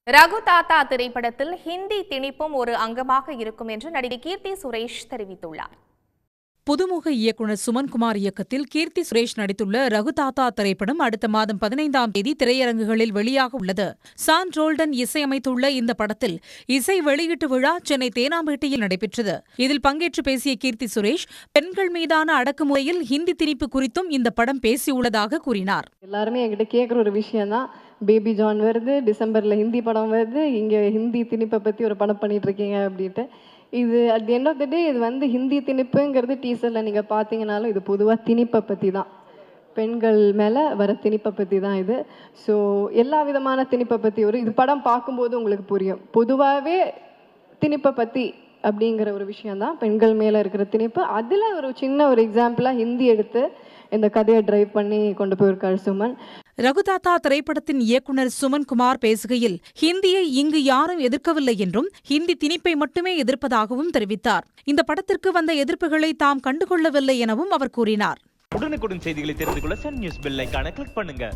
ரகு தாத்தா திரைப்படத்தில் ஹிந்தி திணிப்பும் ஒரு அங்கமாக இருக்கும் என்று நடிகை கீர்த்தி சுரேஷ் தெரிவித்துள்ளார். புதுமுக இயக்குநர் சுமன்குமார் இயக்கத்தில் கீர்த்தி சுரேஷ் நடித்துள்ள ரகு தாத்தா திரைப்படம் அடுத்த மாதம் 15ஆம் தேதி திரையரங்குகளில் வெளியாக உள்ளது. சான் ரோல்டன் இசையமைத்துள்ள இந்த படத்தில் இசை வெளியீட்டு விழா சென்னை தேனாம்பேட்டையில் நடைபெற்றது. இதில் பங்கேற்று பேசிய கீர்த்தி சுரேஷ், பெண்கள் மீதான அடக்குமுறையில் ஹிந்தி திணிப்பு குறித்தும் இந்த படம் பேசியுள்ளதாக கூறினார். எல்லாருமே என்கிட்ட கேட்குற ஒரு விஷயம் தான், பேபி ஜான் வருது, டிசம்பரில் ஹிந்தி படம் வருது, இங்கே ஹிந்தி திணிப்பை பற்றி ஒரு படம் பண்ணிட்டு இருக்கீங்க அப்படின்ட்டு. இது at the end of the day இது வந்து ஹிந்தி திணிப்புங்கிறது டீசரில் நீங்கள் பார்த்தீங்கனாலும் இது பொதுவாக திணிப்பை பற்றி தான், பெண்கள் மேலே வர திணிப்பை பற்றி தான் இது. ஸோ எல்லா விதமான திணிப்பை பற்றி இது படம் பார்க்கும்போது உங்களுக்கு புரியும். பொதுவாகவே திணிப்பை பற்றி அப்படிங்கிற ஒரு விஷயந்தான் பெண்கள் மேலே இருக்கிற திணிப்பு. அதில் ஒரு சின்ன ஒரு எக்ஸாம்பிளாக ஹிந்தி எடுத்து இந்த கதையை டிரைவ் பண்ணி கொண்டு போயிருக்காரு சுமன். ரகுதாத்தா திரைப்படத்தின் இயக்குநர் சுமன்குமார் பேசுகையில், ஹிந்தியை இங்கு யாரும் எதிர்க்கவில்லை என்றும் ஹிந்தி திணிப்பை மட்டுமே எதிர்ப்பதாகவும் தெரிவித்தார். இந்த படத்திற்கு வந்த எதிர்ப்புகளை தாம் கண்டுகொள்ளவில்லை எனவும் அவர் கூறினார். உடனுக்குடன் செய்திகளை தெரிந்து கொள்ள சன் நியூஸ் பெல் ஐகானை கிளிக் பண்ணுங்க.